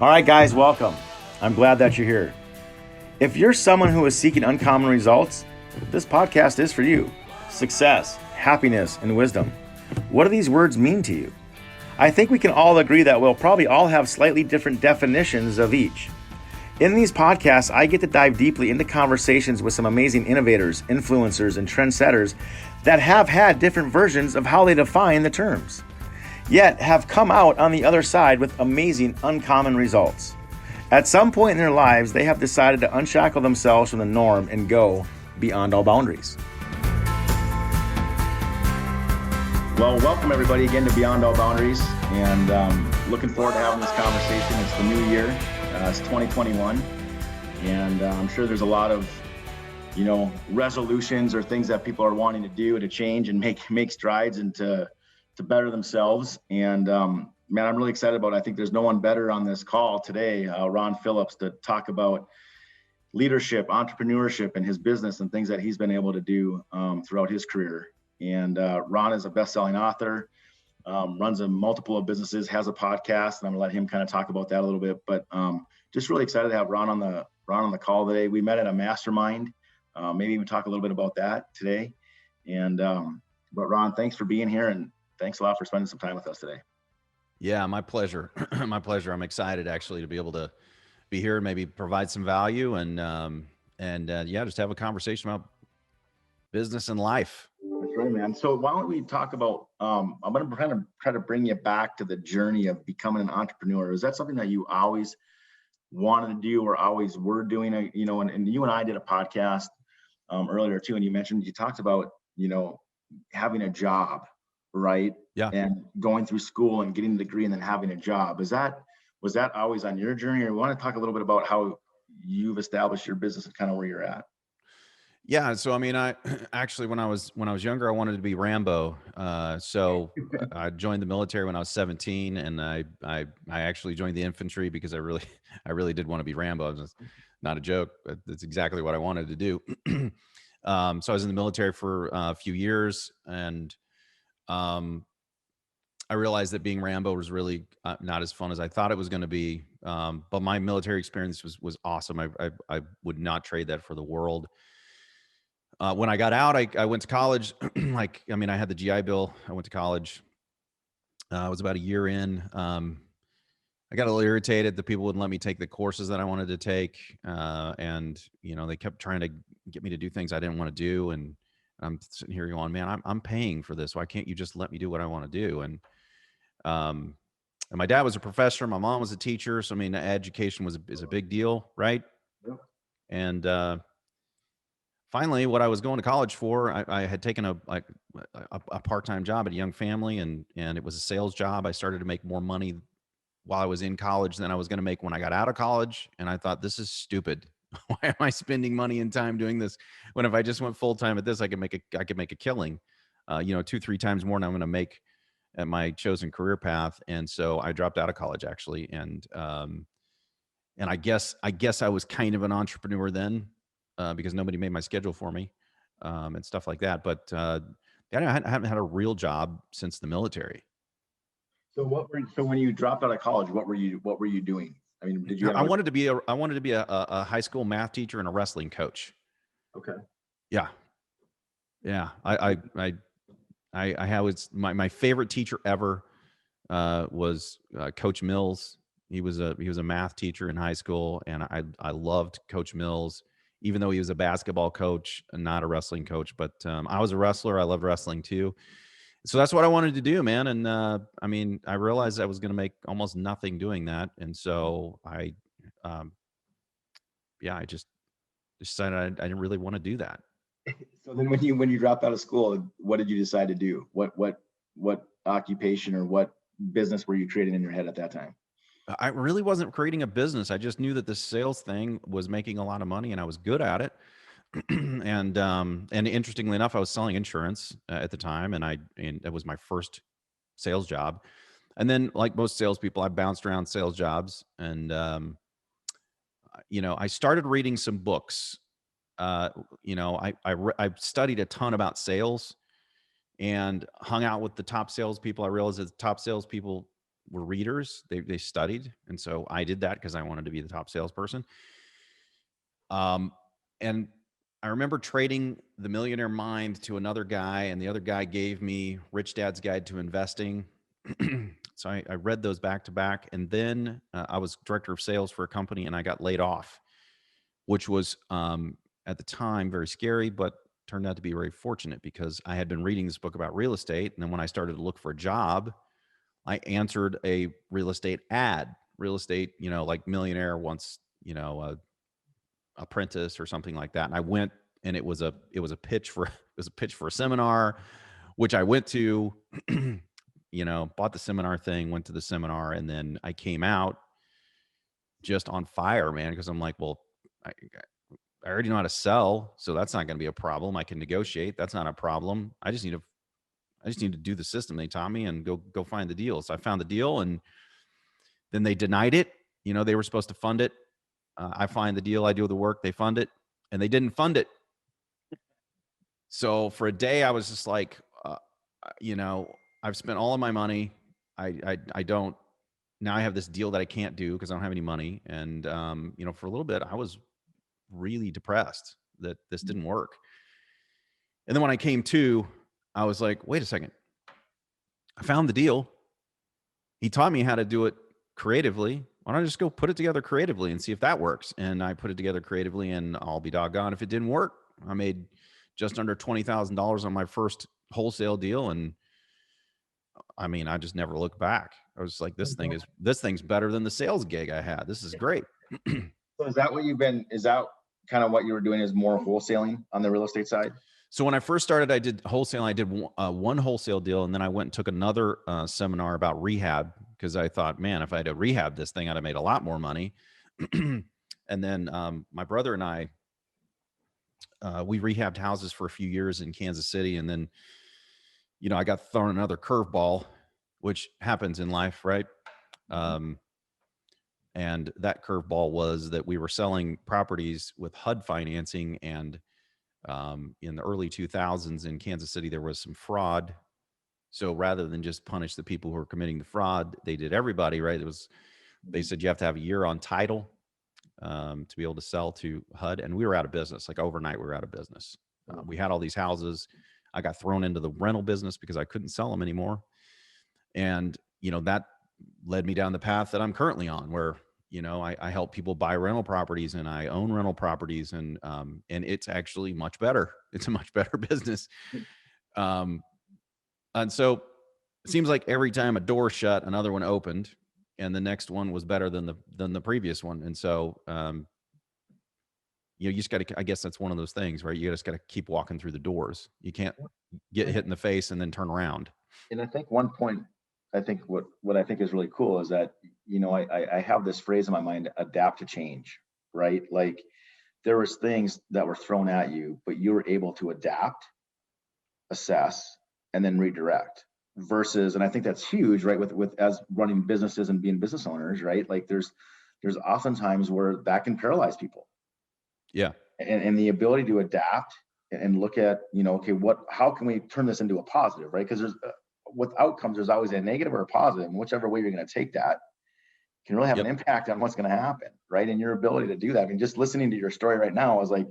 All right, guys, welcome. I'm glad that you're here. If you're someone who is seeking uncommon results, this podcast is for you. Success, happiness, and wisdom. What do these words mean to you? I think we can all agree that we'll probably all have slightly different definitions of each. In these podcasts, I get to dive deeply into conversations with some amazing innovators, influencers, and trendsetters that have had different versions of how they define the terms, yet have come out on the other side with amazing, uncommon results. At some point in their lives, they have decided to unshackle themselves from the norm and go beyond all boundaries. Well, welcome everybody again to Beyond All Boundaries, and looking forward to having this conversation. It's the new year, it's 2021, and I'm sure there's a lot of, resolutions or things that people are wanting to do to change and make strides and to better themselves. And man, I'm really excited about it. I think there's no one better on this call today, Ron Phillips, to talk about leadership, entrepreneurship, and his business and things that he's been able to do throughout his career. And Ron is a best-selling author, runs a multiple of businesses, has a podcast, and I'm gonna let him kind of talk about that a little bit. But just really excited to have Ron on the call today. We met at a mastermind. Maybe even talk a little bit about that today. And but Ron, thanks for being here, and thanks a lot for spending some time with us today. Yeah, my pleasure. My pleasure. I'm excited actually to be able to be here and maybe provide some value and yeah, just have a conversation about business and life. That's right, man. So why don't we talk about, I'm going to try to bring you back to the journey of becoming an entrepreneur. Is that something that you always wanted to do or always were doing? And you and I did a podcast earlier too, and you talked about, having a job, right? Yeah. And going through school and getting a degree and then having a job. Was that always on your journey, or you want to talk a little bit about how you've established your business and kind of where you're at? Yeah. So, I mean, I actually, when I was younger, I wanted to be Rambo. So I joined the military when I was 17, and I actually joined the infantry because I really did want to be Rambo. It was not a joke, but that's exactly what I wanted to do. So I was in the military for a few years, and I realized that being Rambo was really not as fun as I thought it was going to be. But my military experience was awesome. I would not trade that for the world. When I got out, I went to college. I had the GI Bill. I went to college. I was about a year in. I got a little irritated that people wouldn't let me take the courses that I wanted to take. And they kept trying to get me to do things I didn't want to do. And I'm sitting here going, man, I'm paying for this. Why can't you just let me do what I want to do? And my dad was a professor. My mom was a teacher. So, I mean, education is a big deal. Right. Yep. And, finally, what I was going to college for, I had taken a part-time job at a young family, and it was a sales job. I started to make more money while I was in college than I was going to make when I got out of college. And I thought, this is stupid. Why am I spending money and time doing this when if I just went full time at this, I could make a killing, 2-3 times more than I'm going to make at my chosen career path. And so I dropped out of college actually. And I guess I was kind of an entrepreneur then, because nobody made my schedule for me, and stuff like that. But I haven't had a real job since the military. So when you dropped out of college, what were you doing? I mean, did you? I wanted to be a high school math teacher and a wrestling coach. Okay. Yeah, yeah. I have my favorite teacher ever was Coach Mills. He was a math teacher in high school, and I loved Coach Mills, even though he was a basketball coach and not a wrestling coach. But I was a wrestler. I loved wrestling too. So that's what I wanted to do, man. And I realized I was going to make almost nothing doing that, and so I just decided I didn't really want to do that. So then when you dropped out of school, what did you decide to do? What occupation or what business were you creating in your head at that time? I really wasn't creating a business. I just knew that the sales thing was making a lot of money, and I was good at it. And interestingly enough, I was selling insurance at the time, and it was my first sales job. And then, like most salespeople, I bounced around sales jobs, and I started reading some books. I studied a ton about sales and hung out with the top salespeople. I realized that the top salespeople were readers. They studied. And so I did that because I wanted to be the top salesperson. And I remember trading The Millionaire Mind to another guy, and the other guy gave me Rich Dad's Guide to Investing. So I read those back to back. And then I was director of sales for a company, and I got laid off, which was at the time very scary, but turned out to be very fortunate because I had been reading this book about real estate. And then when I started to look for a job, I answered a real estate ad. Real estate, like Millionaire wants, apprentice or something like that. And I went, and it was a pitch for a seminar, which I went to, bought the seminar thing, went to the seminar, and then I came out just on fire, man, because I'm like, well, I already know how to sell, so that's not going to be a problem. I can negotiate. That's not a problem. I just need to do the system they taught me and go find the deal. So I found the deal, and then they denied it. They were supposed to fund it. I find the deal, I do the work, they fund it, and they didn't fund it. So for a day, I was just like, I've spent all of my money. I don't, now I have this deal that I can't do because I don't have any money. And, for a little bit, I was really depressed that this didn't work. And then when I came to, I was like, wait a second. I found the deal. He taught me how to do it creatively. Why don't I just go put it together creatively and see if that works? And I put it together creatively, and I'll be doggone if it didn't work. I made just under $20,000 on my first wholesale deal. And I mean, I just never looked back. I was like, this thing's better than the sales gig I had. This is great. So is that kind of what you were doing, is more wholesaling on the real estate side? So when I first started, I did wholesale. I did one wholesale deal, and then I went and took another seminar about rehab, because I thought, man, if I had to rehab this thing, I'd have made a lot more money. And then my brother and I, we rehabbed houses for a few years in Kansas City, and then, I got thrown another curveball, which happens in life, right? And that curveball was that we were selling properties with HUD financing, and in the early 2000s in Kansas City, there was some fraud. So rather than just punish the people who were committing the fraud, they did everybody, right? They said you have to have a year on title to be able to sell to HUD. And we were out of business. Like overnight, we were out of business. We had all these houses. I got thrown into the rental business because I couldn't sell them anymore. And, that led me down the path that I'm currently on, where, I help people buy rental properties, and I own rental properties, and it's actually much better. It's a much better business. And so it seems like every time a door shut, another one opened, and the next one was better than the previous one. And so, you just got to, I guess that's one of those things, right? You just got to keep walking through the doors. You can't get hit in the face and then turn around. And I think one point, what I think is really cool is that, I have this phrase in my mind, adapt to change, right? Like there was things that were thrown at you, but you were able to adapt, assess, and then redirect. Versus, and I think that's huge, right? With as running businesses and being business owners, right? Like there's often times where that can paralyze people. Yeah. And the ability to adapt and look at, okay, how can we turn this into a positive, right? Because with outcomes, there's always a negative or a positive, and whichever way you're going to take that can really have an impact on what's going to happen, right? And your ability to do that. I mean, just listening to your story right now, I was like,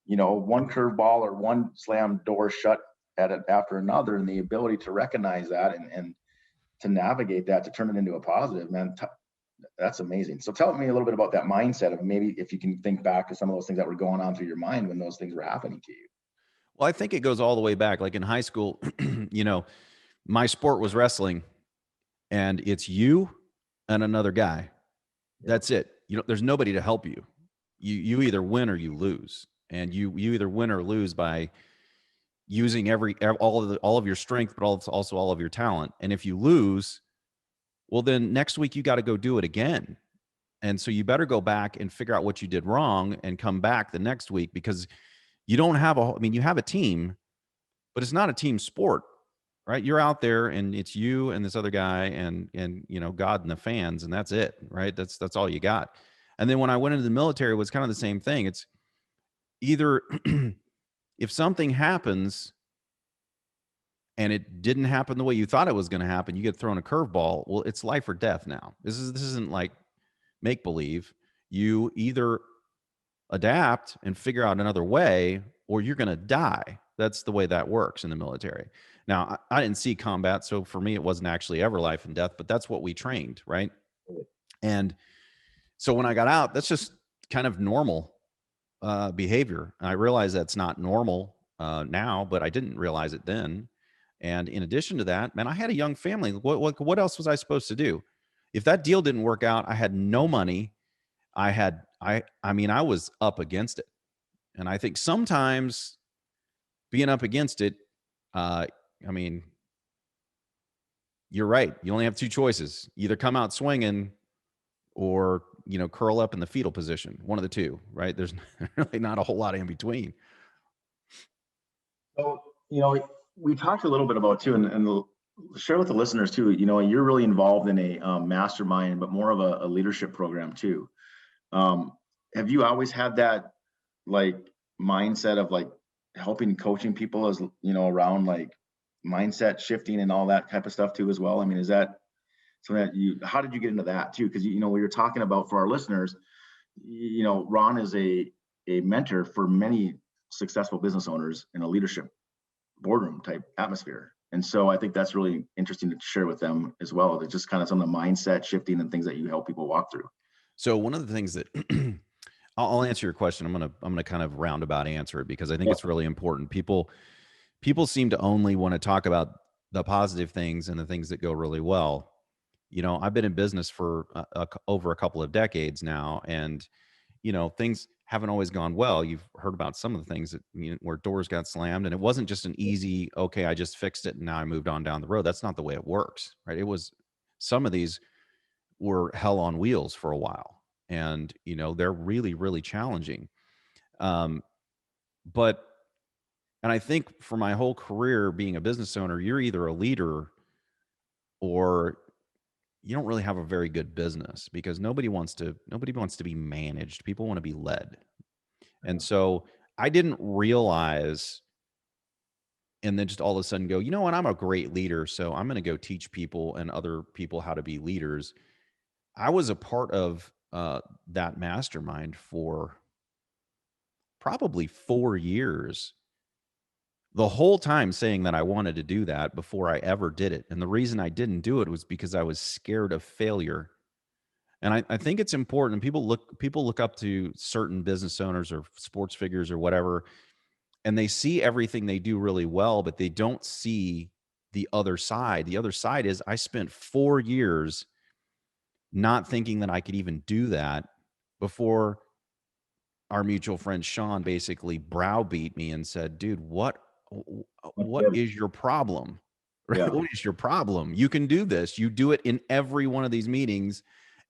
one curveball or one slam door shut at it after another, and the ability to recognize that and to navigate that, to turn it into a positive, man, that's amazing. So tell me a little bit about that mindset of maybe if you can think back to some of those things that were going on through your mind when those things were happening to you. Well, I think it goes all the way back. Like in high school, my sport was wrestling, and it's you and another guy. That's it. There's nobody to help you. You either win or you lose, and you either win or lose by using all of your strength, but also all of your talent. And if you lose, well, then next week you got to go do it again. And so you better go back and figure out what you did wrong and come back the next week, because you don't have you have a team, but it's not a team sport, right? You're out there and it's you and this other guy and God and the fans, and that's it, right? That's all you got. And then when I went into the military, it was kind of the same thing. It's either if something happens and it didn't happen the way you thought it was going to happen, you get thrown a curveball. Well, it's life or death now. This isn't like make believe. You either adapt and figure out another way, or you're going to die. That's the way that works in the military. Now, I didn't see combat, so for me, it wasn't actually ever life and death, but that's what we trained, right? And so when I got out, that's just kind of normal behavior. And I realize that's not normal now, but I didn't realize it then. And in addition to that, man, I had a young family. What else was I supposed to do? If that deal didn't work out, I had no money. I mean, I was up against it. And I think sometimes being up against it, I mean, you're right. You only have two choices: either come out swinging, or curl up in the fetal position. One of the two, right? There's really not a whole lot in between. So, we talked a little bit about too, and share with the listeners too. You're really involved in a mastermind, but more of a leadership program too. Have you always had that like mindset of like helping coaching people as around like mindset shifting and all that type of stuff too as well? I mean, is that something that how did you get into that too? Because we were talking about, for our listeners, Ron is a mentor for many successful business owners in a leadership boardroom type atmosphere. And so I think that's really interesting to share with them as well. That just kind of some of the mindset shifting and things that you help people walk through. So one of the things that I'll answer your question. I'm gonna kind of roundabout answer it, because I think it's really important. People seem to only want to talk about the positive things and the things that go really well. I've been in business for over a couple of decades now, and things haven't always gone well. You've heard about some of the things that where doors got slammed, and it wasn't just an easy, okay, I just fixed it and now I moved on down the road. That's not the way it works, right? It was, some of these were hell on wheels for a while, and they're really, really challenging. Um, but and I think for my whole career being a business owner, you're either a leader or you don't really have a very good business, because nobody wants to be managed. People want to be led. And so I didn't realize, and then just all of a sudden go, what, I'm a great leader, so I'm going to go teach people and other people how to be leaders. I was a part of that mastermind for probably 4 years, the whole time saying that I wanted to do that before I ever did it. And the reason I didn't do it was because I was scared of failure. And I think it's important. People look up to certain business owners or sports figures or whatever, and they see everything they do really well, but they don't see the other side. The other side is, I spent 4 years not thinking that I could even do that before our mutual friend Sean basically browbeat me and said, dude, what is your problem? Right? Yeah. What is your problem? You can do this. You do it in every one of these meetings.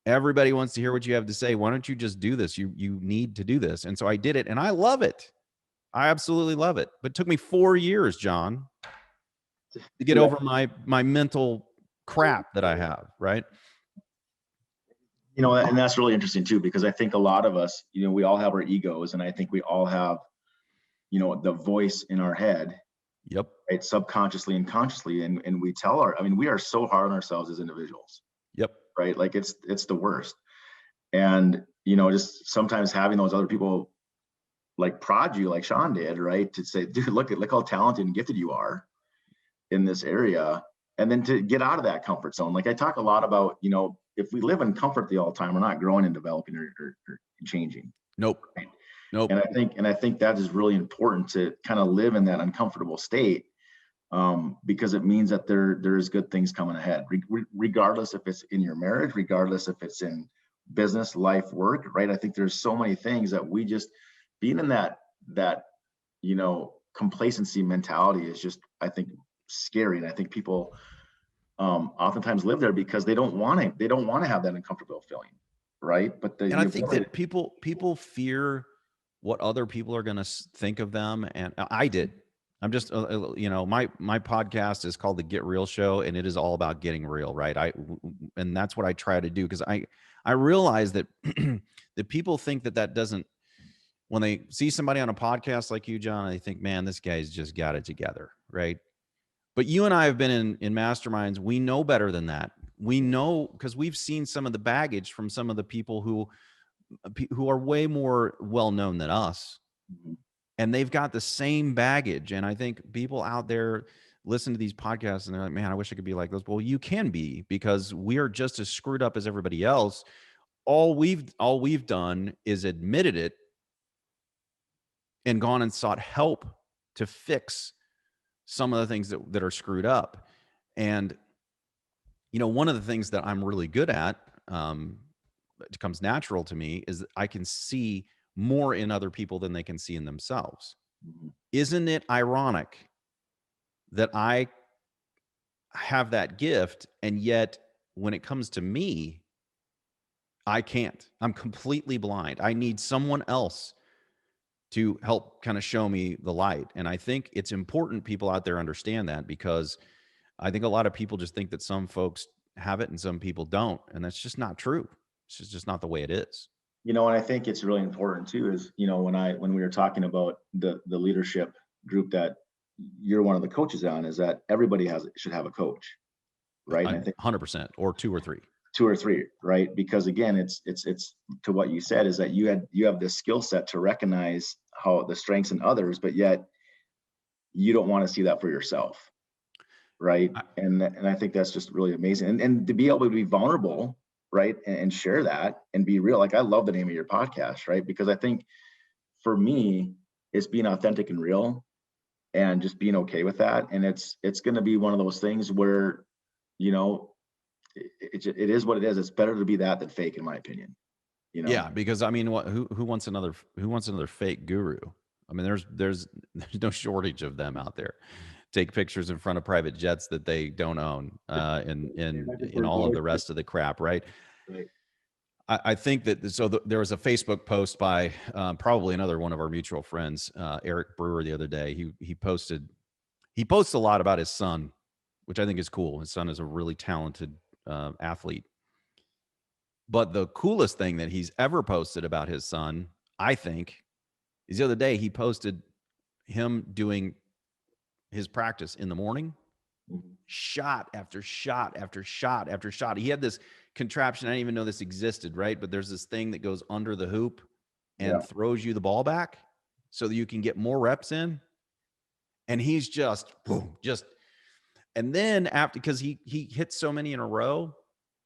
Everybody wants to hear what you have to say. Why don't you just do this? You need to do this. And so I did it, and I love it. I absolutely love it. But it took me 4 years, John, to get over my mental crap that I have, right? And that's really interesting too, because I think a lot of us, we all have our egos, and I think we all have, the voice in our head. Yep. Right, subconsciously and consciously, and we we are so hard on ourselves as individuals. Yep. Right, like it's the worst. And just sometimes having those other people like prod you, like Sean did, right, to say, dude, look how talented and gifted you are in this area, and then to get out of that comfort zone. Like I talk a lot about, if we live in comfort the all time, we're not growing and developing or changing. Nope. Right? Nope. And I think that is really important, to kind of live in that uncomfortable state, because it means that there is good things coming ahead, regardless if it's in your marriage, regardless if it's in business, life, work, right? I think there's so many things that we just, being in that complacency mentality is just, I think, scary. And I think people oftentimes live there because they don't want to have that uncomfortable feeling, right? But I think that people fear what other people are going to think of them, and I did. I'm just, my podcast is called The Get Real Show, and it is all about getting real, right? And that's what I try to do, because I realize that that people think that doesn't, when they see somebody on a podcast like you, John, they think, man, this guy's just got it together, right? But you and I have been in masterminds. We know better than that. We know because we've seen some of the baggage from some of the people who are way more well known than us, Mhm. and they've got the same baggage. And I think people out there listen to these podcasts and they're like, man, I wish I could be like those. Well, you can be, because we are just as screwed up as everybody else. All we've done is admitted it and gone and sought help to fix some of the things that are screwed up. And one of the things that I'm really good at, it comes natural to me, is that I can see more in other people than they can see in themselves. Mhm. Isn't it ironic that I have that gift, and yet when it comes to me, I can't? I'm completely blind. I need someone else to help kind of show me the light. And I think it's important people out there understand that, because I think a lot of people just think that some folks have it and some people don't. And that's just not true. It's just not the way it is. And I think it's really important too is, when we were talking about the leadership group that you're one of the coaches on, is that everybody should have a coach, right? And I think 100% or two or three. two or three, right? Because again, it's to what you said, is that you have this skill set to recognize how the strengths in others, but yet you don't want to see that for yourself, right? I, And I think that's just really amazing, and to be able to be vulnerable, right, and share that and be real. Like, I love the name of your podcast, right? Because I think for me, it's being authentic and real, and just being okay with that. And it's going to be one of those things where, you know it is what it is. It's better to be that than fake, in my opinion. yeah, because I mean, who wants another fake guru? I mean, there's no shortage of them out there. Take pictures in front of private jets that they don't own, and in all of the rest of the crap, right? Right. I think that there was a Facebook post by probably another one of our mutual friends, Eric Brewer, the other day. He posts a lot about his son, which I think is cool. His son is a really talented athlete. But the coolest thing that he's ever posted about his son, I think, is the other day he posted him doing his practice in the morning, Mhm. shot after shot after shot after shot. He had this contraption. I didn't even know this existed, right? But there's this thing that goes under the hoop and Yeah. throws you the ball back so that you can get more reps in. And he's just, boom, and then after, because he hit so many in a row,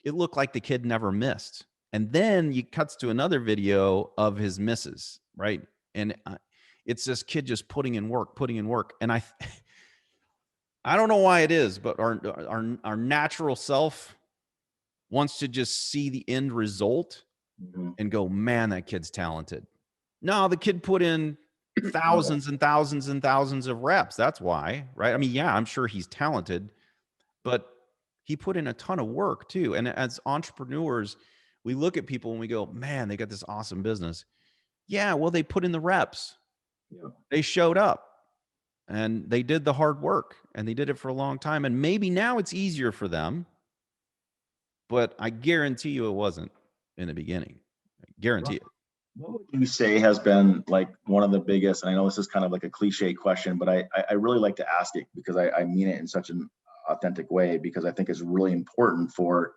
it looked like the kid never missed. And then he cuts to another video of his misses, right? And it's this kid just putting in work, putting in work. And I don't know why it is, but our natural self wants to just see the end result Mhm. and go, man, that kid's talented. No, the kid put in Oh, thousands and thousands and thousands of reps. That's why, right? I mean, yeah, I'm sure he's talented, but he put in a ton of work too. And as entrepreneurs, we look at people and we go, man, they got this awesome business. Yeah, well, they put in the reps. yeah. They showed up and they did the hard work, and they did it for a long time. And maybe now it's easier for them, but I guarantee you it wasn't in the beginning. I guarantee it. What would you say has been like one of the biggest, and I know this is kind of like a cliche question, but I really like to ask it because I mean it in such an authentic way, because I think it's really important for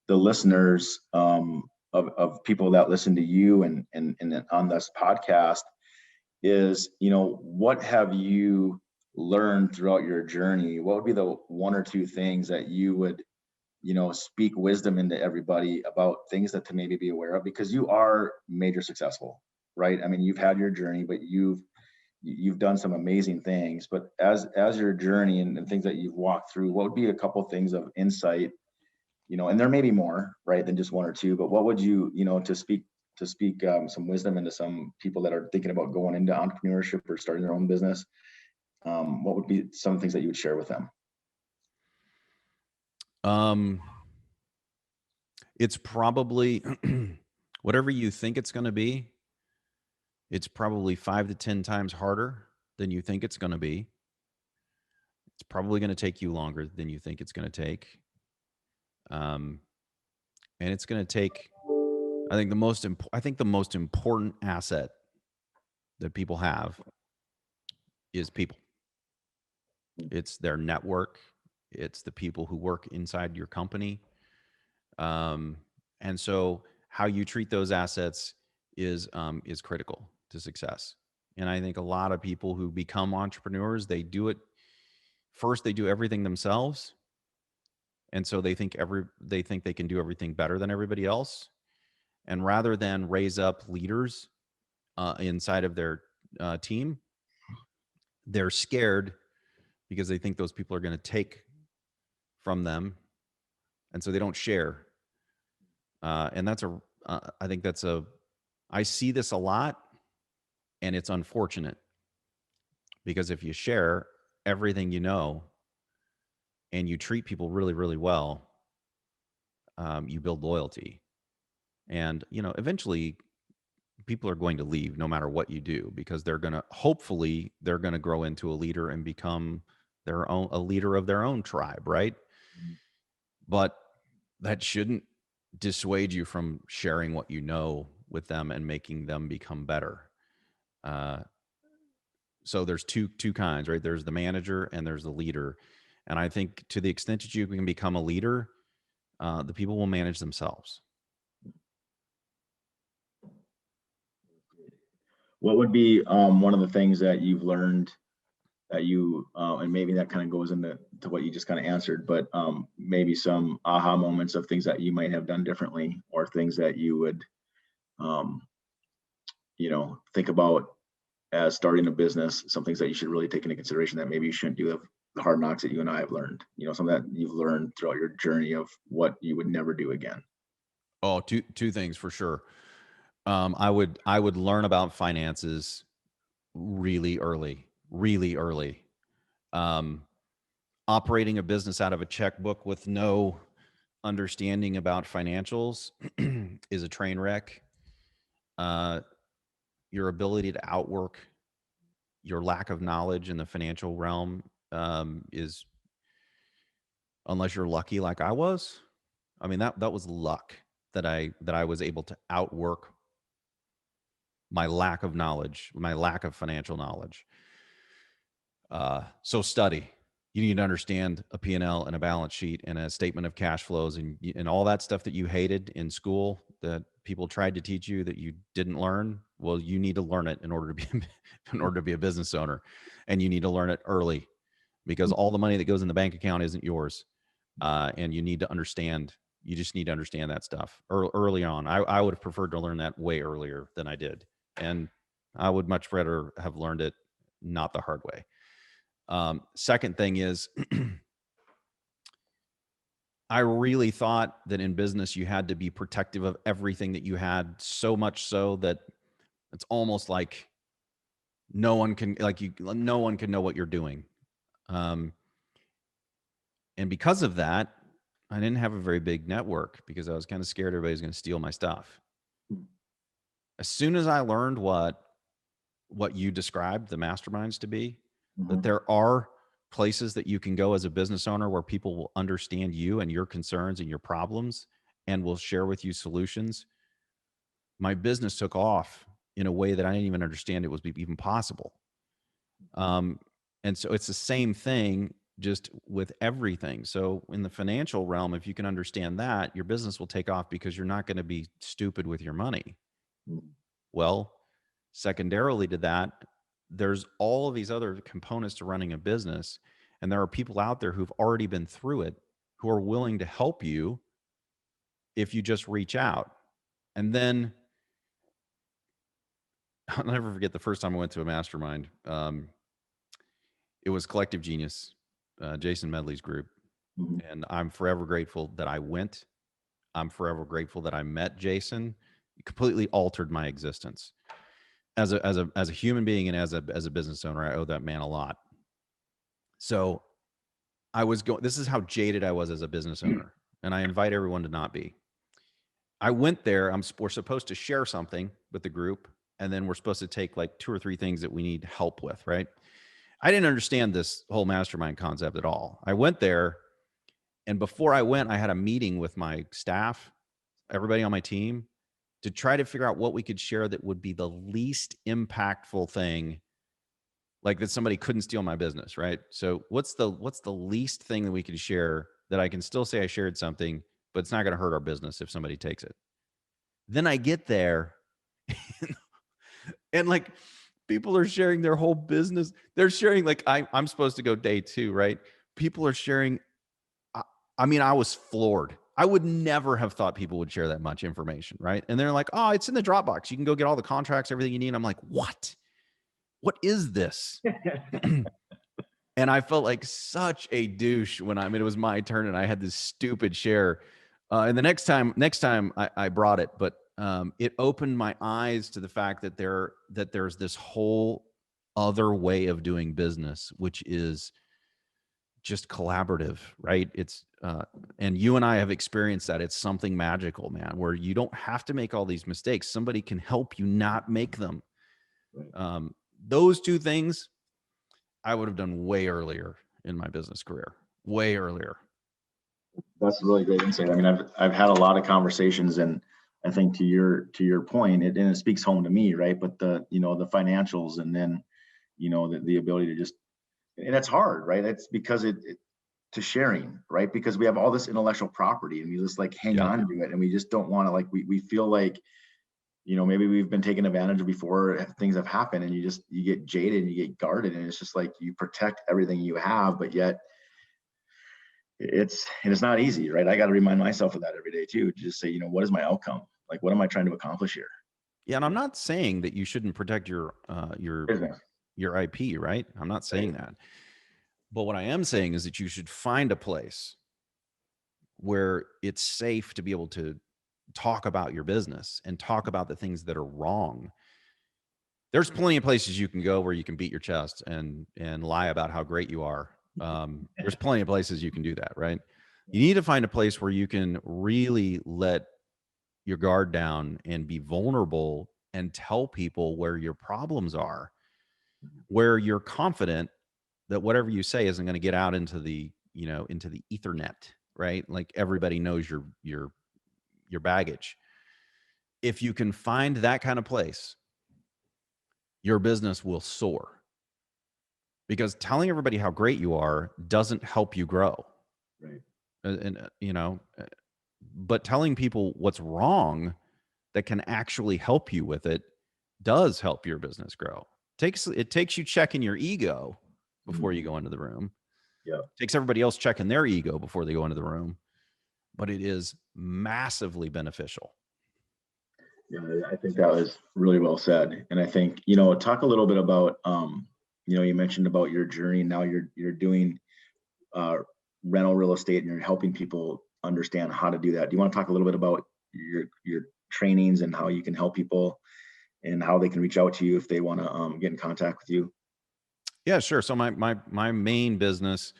the listeners, of people that listen to you and on this podcast, is, what have you learned throughout your journey? What would be the one or two things that you would, speak wisdom into everybody about, things that to maybe be aware of, because you are major successful, right? I mean, you've had your journey, but you've done some amazing things. But as your journey and things that you've walked through, what would be a couple things of insight, and there may be more, right, than just one or two, but what would you, to speak some wisdom into some people that are thinking about going into entrepreneurship or starting their own business? What would be some things that you would share with them? Um, it's probably whatever you think it's going to be. It's probably 5 to 10 times harder than you think it's going to be. It's probably going to take you longer than you think it's going to take. Um, and it's going to take, I think the most important asset that people have is people. It's their network. It's the people who work inside your company. Um, and so how you treat those assets is critical to success. And I think a lot of people who become entrepreneurs, they do it first. They do everything themselves, and so they think they can do everything better than everybody else. And rather than raise up leaders inside of their team, they're scared because they think those people are going to take from them, and so they don't share. And I think I see this a lot, and it's unfortunate because if you share everything you know and you treat people really, really well, you build loyalty. And, eventually people are going to leave no matter what you do because hopefully they're going to grow into a leader and become a leader of their own tribe, right? But that shouldn't dissuade you from sharing what you know with them and making them become better. Uh, so there's two kinds, right? There's the manager and there's the leader. And I think to the extent that you can become a leader, the people will manage themselves. What would be one of the things that you've learned that and maybe that kind of goes into what you just kind of answered, but maybe some aha moments of things that you might have done differently, or things that you would, um, think about as starting a business, some things that you should really take into consideration that maybe you shouldn't do, the hard knocks that you and I have learned, some that you've learned throughout your journey of what you would never do again. Oh, two things for sure. I would learn about finances really early, really early. Um, Operating a business out of a checkbook with no understanding about financials is a train wreck. Uh, your ability to outwork your lack of knowledge in the financial realm is, unless you're lucky like I was. I mean, that was luck that I was able to outwork my lack of knowledge, my lack of financial knowledge. So study. You need to understand a P&L and a balance sheet and a statement of cash flows and all that stuff that you hated in school that people tried to teach you that you didn't learn. Well, you need to learn it in order to be in order to be a business owner, and you need to learn it early because all the money that goes in the bank account isn't yours, and you need to understand. You just need to understand that stuff early on. I would have preferred to learn that way earlier than I did, and I would much rather have learned it not the hard way. Second thing is, I really thought that in business you had to be protective of everything that you had, so much so that it's almost like no one can know what you're doing. Um, and because of that, I didn't have a very big network because I was kind of scared everybody's going to steal my stuff. As soon as I learned what you described the masterminds to be, that Mhm. there are places that you can go as a business owner where people will understand you and your concerns and your problems and will share with you solutions. My business took off in a way that I didn't even understand it was even possible. Um, and so it's the same thing just with everything. So in the financial realm, if you can understand that, your business will take off because you're not going to be stupid with your money. Well, secondarily to that, there's all of these other components to running a business. And there are people out there who've already been through it who are willing to help you if you just reach out. And then I'll never forget the first time I went to a mastermind. It was Collective Genius, Jason Medley's group. Mhm. And I'm forever grateful that I went. I'm forever grateful that I met Jason. It completely altered my existence as a human being and as a business owner. I owe that man a lot. So I was going. This is how jaded I was as a business owner, and I invite everyone to not be. I went there. We're supposed to share something with the group, and then we're supposed to take like 2 or 3 things that we need help with. Right? I didn't understand this whole mastermind concept at all. I went there, and before I went, I had a meeting with my staff, everybody on my team, to try to figure out what we could share that would be the least impactful thing like that somebody couldn't steal my business, right? So what's the least thing that we can share that I can still say I shared something, but it's not going to hurt our business if somebody takes it. Then I get there and like people are sharing their whole business. They're sharing like I'm supposed to go day 2, right? People are sharing. I, I mean, I was floored. I would never have thought people would share that much information, right? And they're like, "Oh, it's in the Dropbox. You can go get all the contracts, everything you need." I'm like, "What? What is this?" And I felt like such a douche when it was my turn and I had this stupid share. And the next time I brought it, but it opened my eyes to the fact that there's this whole other way of doing business, which is just collaborative, right? It's and you and I have experienced that. It's something magical, man, where you don't have to make all these mistakes. Somebody can help you not make them. Right. Those two things I would have done way earlier in my business career, way earlier. That's really great insight. I mean, I've had a lot of conversations, and I think to your point, and it speaks home to me, right? But the the financials, and then the ability to just, and it's hard, right? It's because it to sharing, right? Because we have all this intellectual property, and we just like hang Yeah. on to it, and we just don't want to, like, we feel like maybe we've been taken advantage of before things have happened, and you get jaded and you get guarded, and it's just like you protect everything you have, but yet it's not easy, right? I got to remind myself of that every day too. Just say, what is my outcome? Like, what am I trying to accomplish here? Yeah, and I'm not saying that you shouldn't protect Business. your IP, right? I'm not saying that. But what I am saying is that you should find a place where it's safe to be able to talk about your business and talk about the things that are wrong. There's plenty of places you can go where you can beat your chest and lie about how great you are. There's plenty of places you can do that, right? You need to find a place where you can really let your guard down and be vulnerable and tell people where your problems are, where you're confident that whatever you say isn't going to get out into the ethernet, right? Like everybody knows your baggage. If you can find that kind of place, your business will soar, because telling everybody how great you are doesn't help you grow. Right. But telling people what's wrong that can actually help you with it does help your business grow. It takes you checking your ego before you go into the room. Yeah. Takes everybody else checking their ego before they go into the room, but it is massively beneficial. Yeah, I think that was really well said. And I think, talk a little bit about, you mentioned about your journey. Now you're doing uh, rental real estate, and you're helping people understand how to do that. Do you want to talk a little bit about your trainings and how you can help people and how they can reach out to you if they want to get in contact with you? Yeah, sure. So my main business,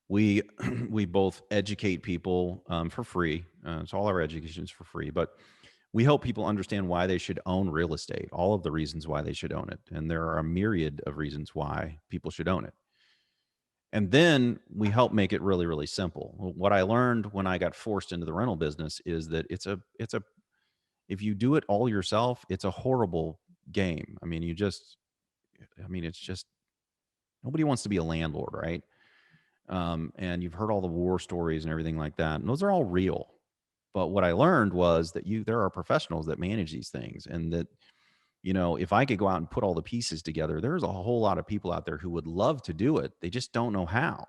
we we both educate people for free. So all our education is for free, but we help people understand why they should own real estate, all of the reasons why they should own it. And there are a myriad of reasons why people should own it. And then we help make it really, really simple. What I learned when I got forced into the rental business is that if you do it all yourself, it's a horrible game. It's just, nobody wants to be a landlord, right? And you've heard all the war stories and everything like that. And those are all real. But what I learned was that there are professionals that manage these things, and that, if I could go out and put all the pieces together, there's a whole lot of people out there who would love to do it. They just don't know how,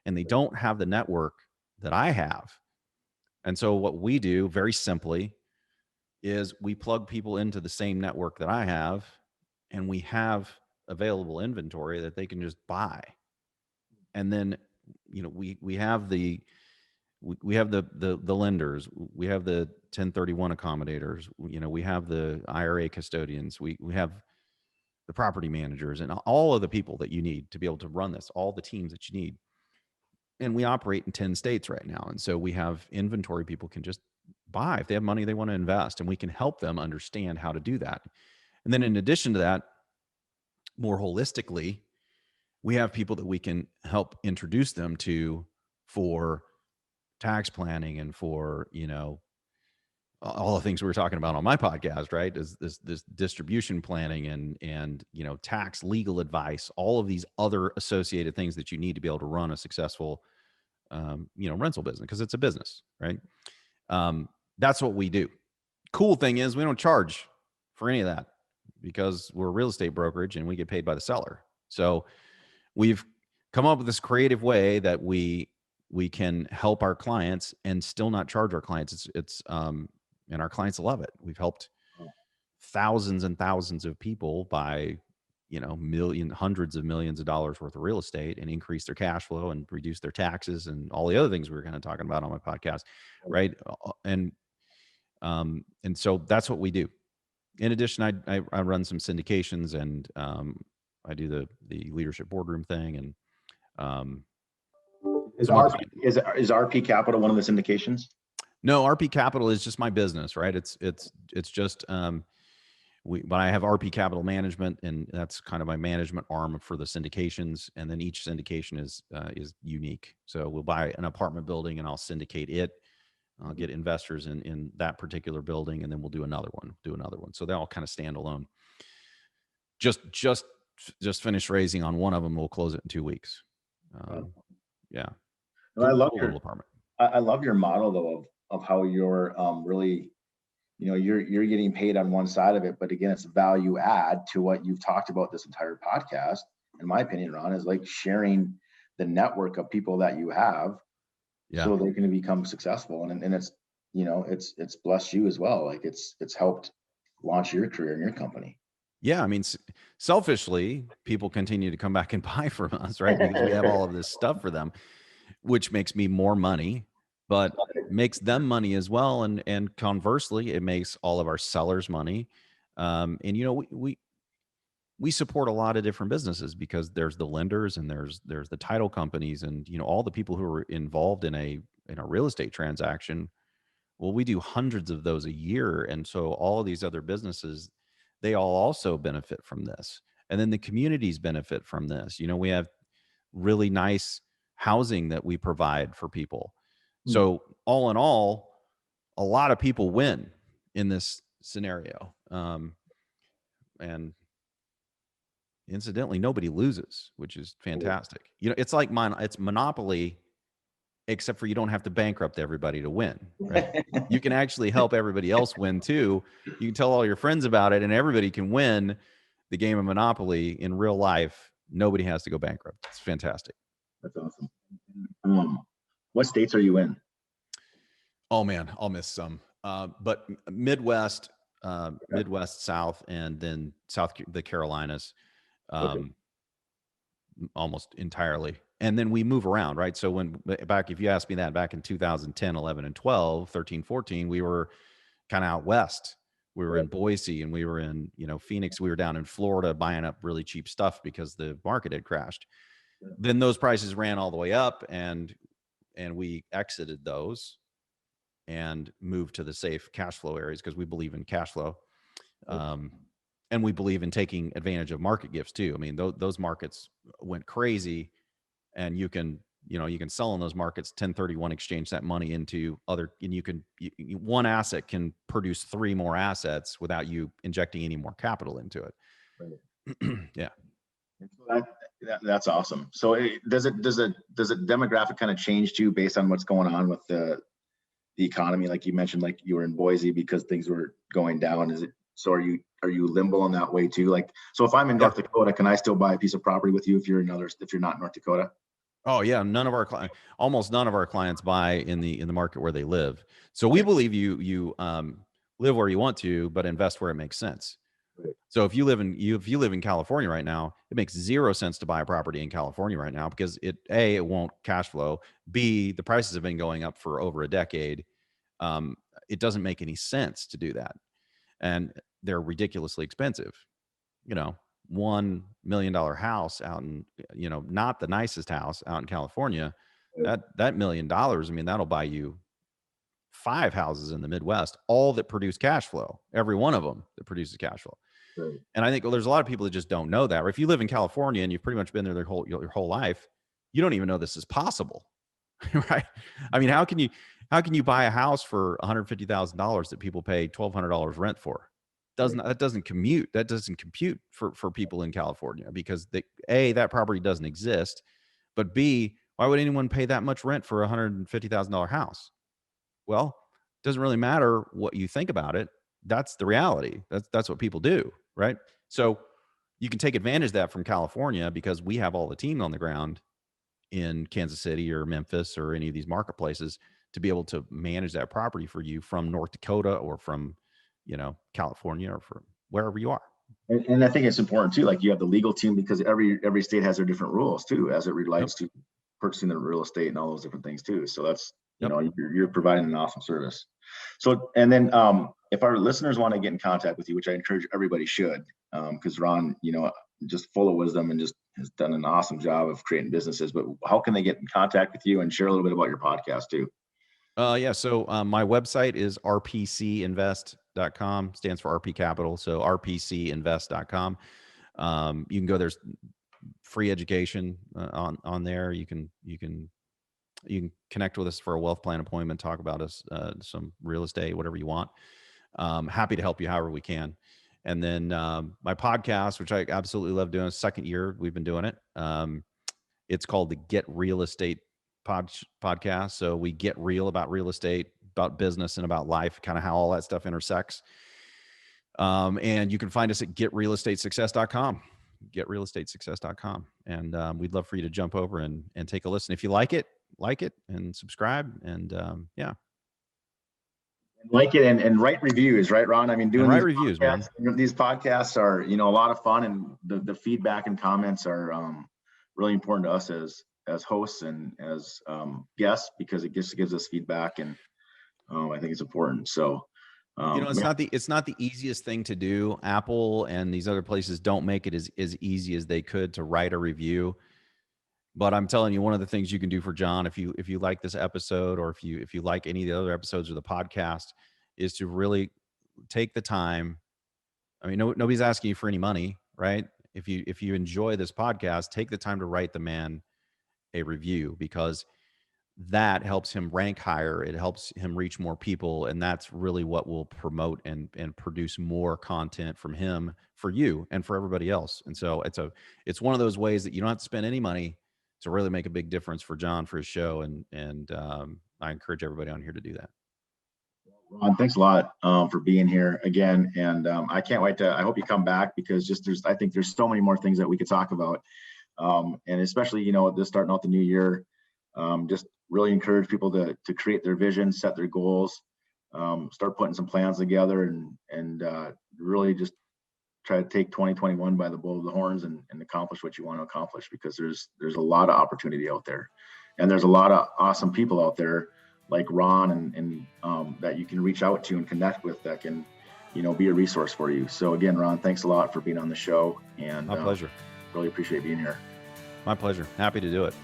and they don't have the network that I have. And so what we do very simply is we plug people into the same network that I have, and we have available inventory that they can just buy. And then, we have we have the lenders, we have the 1031 accommodators, we have the IRA custodians, we have the property managers, and all of the people that you need to be able to run this, all the teams that you need. And we operate in 10 states right now. And so we have inventory people can just buy if they have money they want to invest, and we can help them understand how to do that. And then in addition to that, more holistically, we have people that we can help introduce them to for tax planning and for, all the things we were talking about on my podcast, right? Is this distribution planning and tax, legal advice, all of these other associated things that you need to be able to run a successful rental business, because it's a business, right? That's what we do. Cool thing is we don't charge for any of that because we're a real estate brokerage and we get paid by the seller. So we've come up with this creative way that we can help our clients and still not charge our clients. And our clients love it. We've helped thousands and thousands of people buy, hundreds of millions of dollars worth of real estate and increase their cash flow and reduce their taxes and all the other things we were kind of talking about on my podcast. Right. And so that's what we do. In addition, I run some syndications and I do the leadership boardroom thing. And is RP Capital one of the syndications? No, RP Capital is just my business, right? It's just but I have RP Capital Management, and that's kind of my management arm for the syndications. And then each syndication is unique. So we'll buy an apartment building and I'll syndicate it. I'll get investors in that particular building, and then we'll do another one. So they all kind of stand alone. Just finished raising on one of them. We'll close it in 2 weeks. Yeah. Well, I love your apartment. I love your model though of how you're really, you're getting paid on one side of it, but again, it's value add to what you've talked about this entire podcast. In my opinion, Ron, is like sharing the network of people that you have, so they're going to become successful, and it's it's blessed you as well. Like it's helped launch your career in your company. Yeah, I mean, selfishly, people continue to come back and buy from us, right? Because we have all of this stuff for them, which makes me more money, but makes them money as well. And conversely, it makes all of our sellers money. And we support a lot of different businesses because there's the lenders and there's the title companies and all the people who are involved in a real estate transaction. Well, we do hundreds of those a year, and so all of these other businesses, they all also benefit from this. And then the communities benefit from this. We have really nice housing that we provide for people. So all in all, a lot of people win in this scenario. And incidentally, nobody loses, which is fantastic. It's like it's Monopoly, except for you don't have to bankrupt everybody to win, right? You can actually help everybody else win too. You can tell all your friends about it and everybody can win the game of Monopoly in real life. Nobody has to go bankrupt. It's fantastic. That's awesome. What states are you in? Oh man, I'll miss some. But Midwest, Midwest, South, and then the Carolinas, almost entirely. And then we move around, right? So if you asked me that back in 2010, 11, and 12, 13, 14, we were kind of out west. We were in Boise and we were in, Phoenix. We were down in Florida buying up really cheap stuff because the market had crashed. Then those prices ran all the way up and we exited those and moved to the safe cash flow areas because we believe in cash flow. And we believe in taking advantage of market gifts too. I mean, those markets went crazy, and you can sell in those markets, 1031 exchange that money into other, and one asset can produce 3 more assets without you injecting any more capital into it. Right. Yeah. That's awesome. So does it demographic kind of change too based on what's going on with the economy? Like you mentioned, like you were in Boise because things were going down. So are you limbo in that way too? Like, so if I'm in North Dakota, can I still buy a piece of property with you if you're not in North Dakota? Oh yeah. Almost none of our clients buy in the market where they live. So we believe you live where you want to, but invest where it makes sense. Right. So if you live in California right now, it makes 0 sense to buy a property in California right now because it won't cash flow. B, the prices have been going up for over a decade. It doesn't make any sense to do that. And they're ridiculously expensive. $1 million house out in, not the nicest house out in California, that $1 million, I mean, that'll buy you 5 houses in the Midwest, all that produce cash flow, every one of them that produces cash flow. Right. And I think there's a lot of people that just don't know that. Or if you live in California and you've pretty much been there your whole life, you don't even know this is possible. Right? I mean, how can you, How can you buy a house for $150,000 that people pay $1,200 rent for? That doesn't compute for people in California, because that property doesn't exist, but B, why would anyone pay that much rent for a $150,000 house? Well, it doesn't really matter what you think about it. That's the reality. That's what people do, right? So you can take advantage of that from California, because we have all the team on the ground in Kansas City or Memphis or any of these marketplaces to be able to manage that property for you from North Dakota or from, California or from wherever you are. And I think it's important too, like you have the legal team, because every state has their different rules too, as it relates to purchasing the real estate and all those different things too. So that's, you're providing an awesome service. So, and then if our listeners want to get in contact with you, which I encourage everybody should, because Ron, just full of wisdom and just has done an awesome job of creating businesses, but how can they get in contact with you and share a little bit about your podcast too? So my website is rpcinvest.com, stands for RP Capital. So rpcinvest.com. You can go, there's free education on there. You can connect with us for a wealth plan appointment, talk about us, some real estate, whatever you want. Happy to help you however we can. And then my podcast, which I absolutely love doing, second year we've been doing it. It's called the Get Real Estate podcast. So we get real about real estate, about business, and about life, kind of how all that stuff intersects. And you can find us at getrealestatesuccess.com, getrealestatesuccess.com. And we'd love for you to jump over and take a listen. If you like it and subscribe, and like it and write reviews, right, Ron? I mean, doing these reviews, podcasts, man. These podcasts are, a lot of fun, and the feedback and comments are really important to us as hosts and as guests, because it just gives us feedback, and I think it's important. So it's not the easiest thing to do. Apple and these other places don't make it as easy as they could to write a review. But I'm telling you, one of the things you can do for John, if you like this episode, or if you like any of the other episodes of the podcast, is to really take the time. I mean, nobody's asking you for any money, right? If you enjoy this podcast, take the time to write the man a review, because that helps him rank higher. It helps him reach more people. And that's really what will promote and produce more content from him for you and for everybody else. And so it's one of those ways that you don't have to spend any money to really make a big difference for John, for his show. And I encourage everybody on here to do that. Ron, thanks a lot for being here again. And I can't wait I hope you come back, because I think there's so many more things that we could talk about. And especially, this starting out the new year, just really encourage people to create their vision, set their goals, start putting some plans together, and really just try to take 2021 by the bull of the horns and accomplish what you want to accomplish, because there's a lot of opportunity out there, and there's a lot of awesome people out there like Ron and that you can reach out to and connect with, that can, be a resource for you. So again, Ron, thanks a lot for being on the show, and my pleasure. Really appreciate being here. My pleasure. Happy to do it.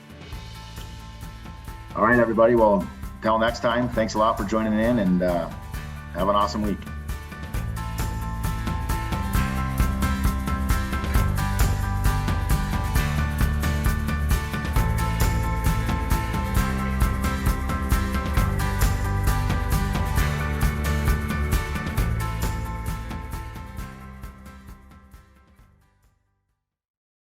All right, everybody. Well, until next time, thanks a lot for joining in, and have an awesome week.